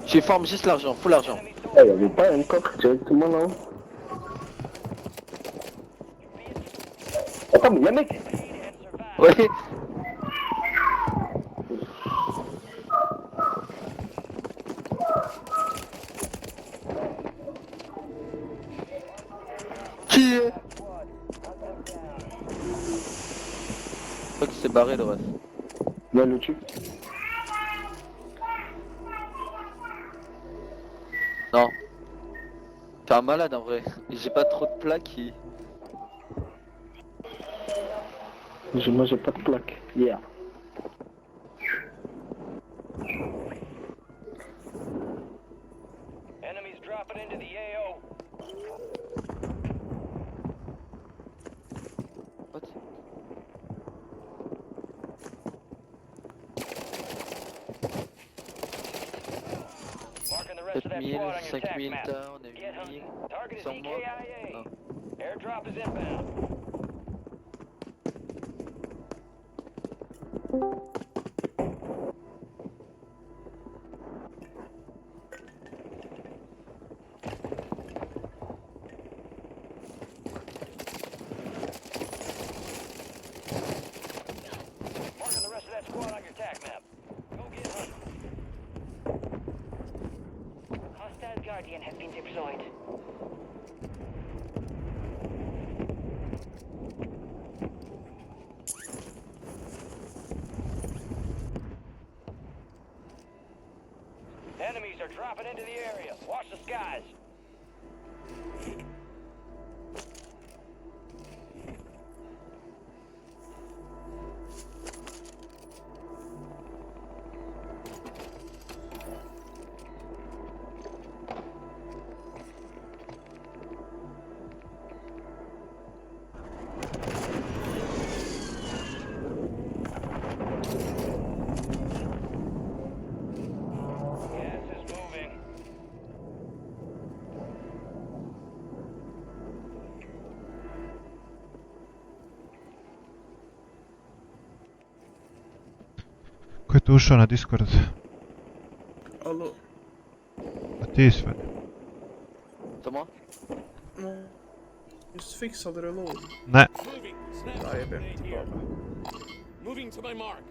Tu formes juste l'argent, faut l'argent. Il n'y avait pas un coffre directement là-haut. Attends, mais y'a un mec. Ouais. Qui est? Je crois qu'il s'est barré le reste. Viens le tue. Non. T'es un malade en vrai. J'ai pas trop de plaques qui... Moi j'ai pas de plaque. Yeah. Enemies dropping into the AO. What? Marking the rest of that 4000, squad on your tac 5000 map. t'as, on a Get 8000. hunting. Target is Sans moi. EKIA. Non. Airdrop is inbound. Marking the rest of that squad on your tac map. Go get hunting. Hostile Guardian has been deployed. Enemies are dropping into the area. Watch the skies. Gas is moving. Ko je tu ušao na Discord? Alo, A ti sve? C'est moi? no, just fixade reload. Ne. Moving. Snap. Da jebem Grenade ti here. toga. Moving to my mark.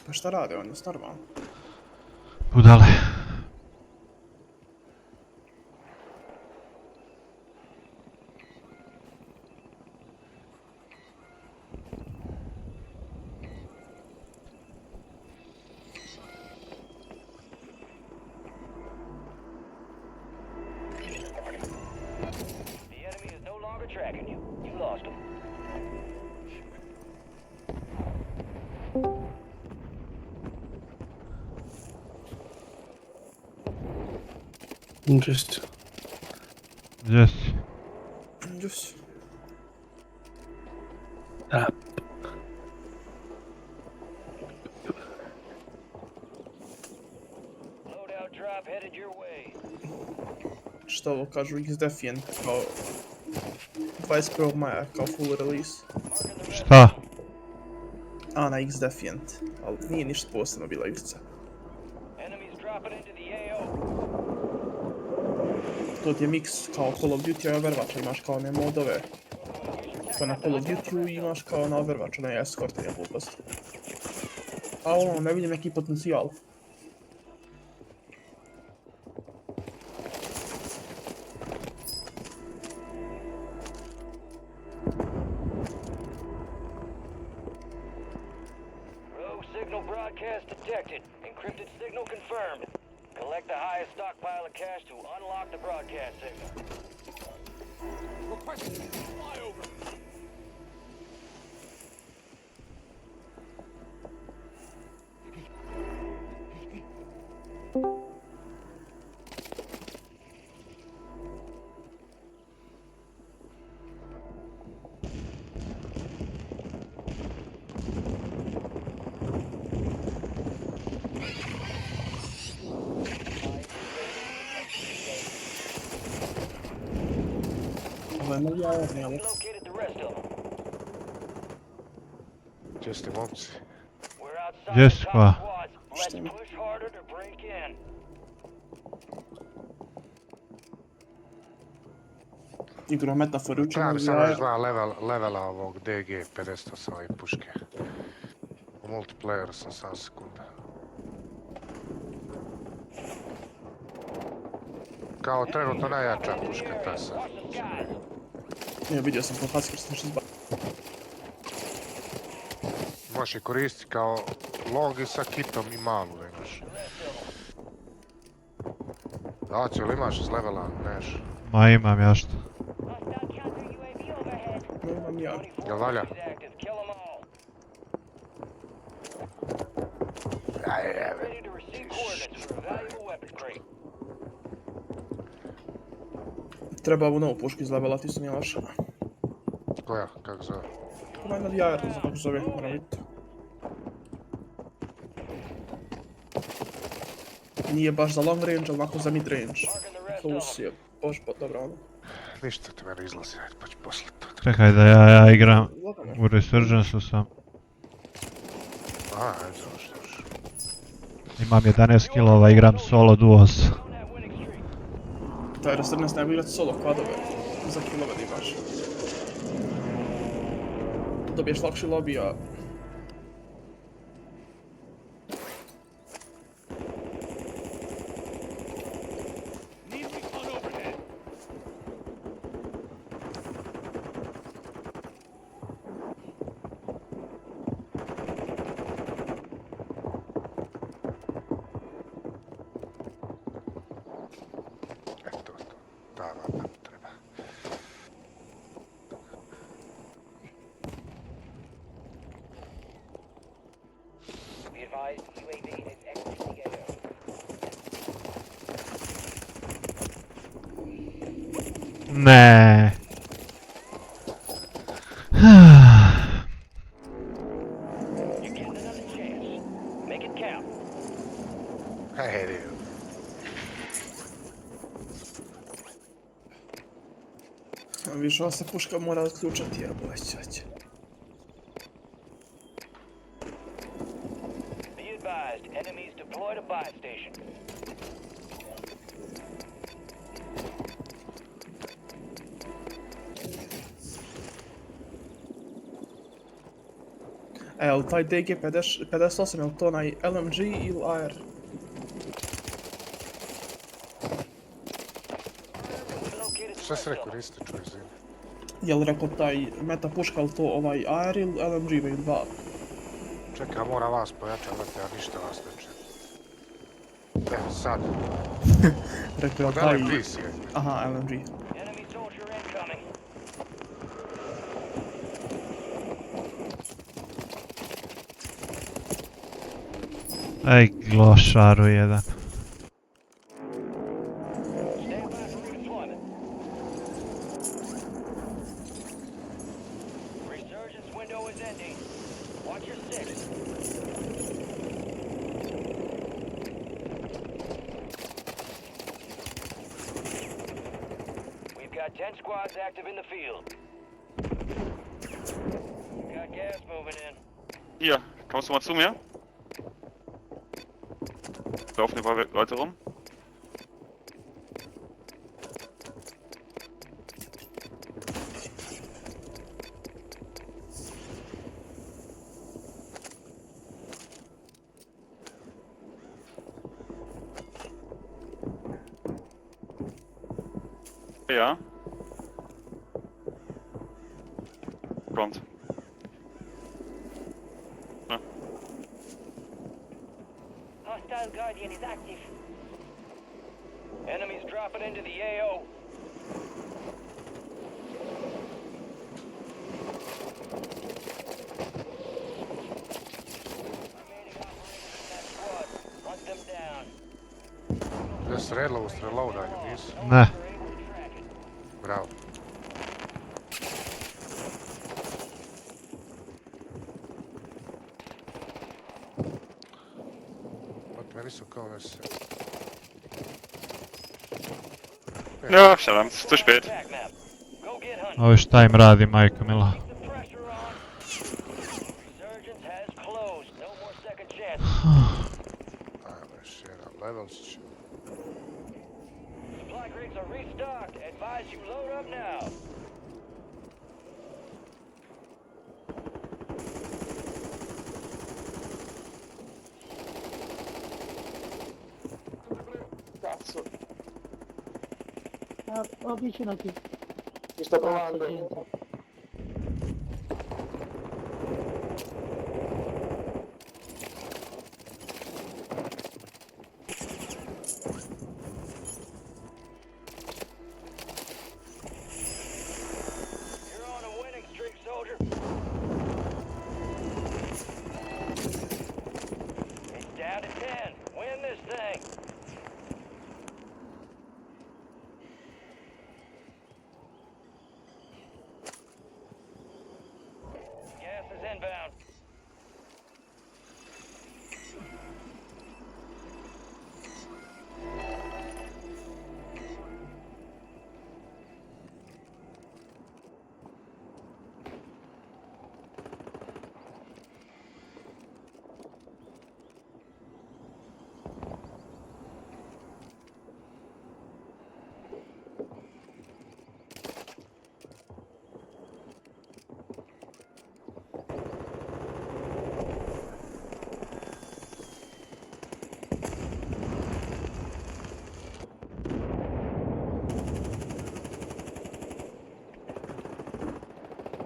Pa šta rade oni, normalno? Budale. The enemy is no longer tracking you. You lost them. Just. Yes. Just. Ah. Loadout drop headed your way. Šta ovo kažu X-Defiant kao 21. maja kao full release. Marking the rest. Šta? A na X-Defiant, ali nije ništa posebno bila igrica. Enemies dropping into the AO. To ti je mix kao Call of Duty i Overwatcha, imaš kao one modove. Kao na Call of Duty imaš kao na Overwatchu, ne eskorte je glupost. A ono, ne vidim neki potencijal. Rogue signal broadcast detected. Encrypted signal confirmed. Collect the highest stockpile of cash to unlock the broadcast signal. Requesting flyover. nema jaja, nema. Located the rest of them. Gdje ste momci? We're outside Yes, the top pa. squads. Let's push harder to break in. Igro metaforu Treba mi učinu samo još jaja. dva levela ovog DG58 i puške. U multiplayeru sam 7 sekunda. Kao trenutno najjača puška ta sad. Ja vidio sam po Husky što se zbavio. Možeš je koristiti kao long i sa kitom i malu imaš. Dacio, ili imaš iz levela? Neš. Ma imam ja što. Hostile counter UAV overhead. Nemam ja. Jel valja? Active. Kill them all. Ready to receive coordinates for a valuable weapon crate. Treba ovu novu pušku iz levela, ti su nije vaša. Koja? Kako zove? Onaj nad jajer, ne znam kako se zove, moram vidjeti. Nije baš za long range, ali onako za mid range. Plus je baš dobro ono. Ništa te mene izlazi, ajde pa ću poslati to. Čekaj da ja igram. Lagano. U Resurgencu sam. Aha, ajde, završi. Imam 11 killova, igram solo duos. Taj Resurgence ne igrati solo kvadove. Za killove da imaš. Dobiješ lakši lobby, a... Need recon overhead. Eto, da, vam treba. Be advised, UAV is exiting the AO. Ne. You're getting another chance. Make it count. Hej, dude. Više ova se puška mora odključati, ja boćać. Be advised, enemies deployed a buy station. Jel taj DG58, jel to onaj LMG ili AR? Šta si rekao, niste čuo iz zime? Jel rekao taj meta puška, jel to ovaj AR ili LMG imaju dva? Čekaj, ja moram vas pojačavati, ja ništa vas ne čujem. Evo, sad. Rekao jel Da taj... li PC je? Aha, LMG. Enemy soldier incoming. Ej, glošaru jedan. Stand by for redeployment. Resurgence window is ending. Watch your six. We've got 10 squads active in the field. Got gas moving in. Hier, kommst du mal zu mir? Laufen ein paar Leute rum. Ja. Kommt. Ja. Hostile Guardian is active. Enemies dropping into the AO. Remaining operators in that squad. Hunt them down. Da se redlo u streloadanju, nisu? Ne. We're able to track it. Bravo. Od meni su kao vese. Ja, Shalom, ist zu spät. Attack map. Go get hunting. Ovi šta im radi, majko mila. Keep the pressure on. Resurgence has closed. No more second chance. Ajme, još jedan level će. Supply crates are restocked. Advise you load up now. Cazzo. Avvicinati. Mi sto provando. You're on a winning streak, soldier. It's down to 10. Win this thing. Gas is inbound.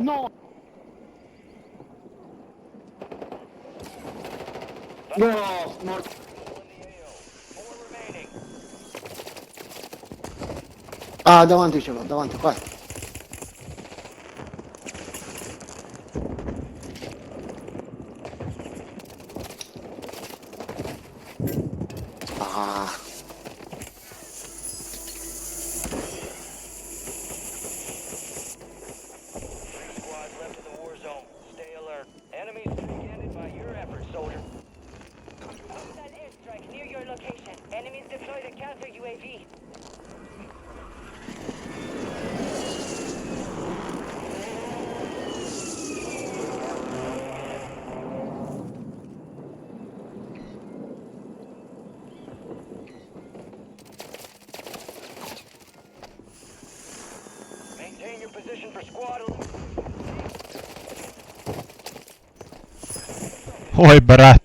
No! No, morto. Four remaining. Ah, davanti ce l'ho, davanti, qua. Ah. Squads left in the war zone. Stay alert. Enemy streak ended by your efforts, soldier. Hostile airstrike near your location. Enemies deployed a counter UAV. Maintain your position for squad. Oj, brat.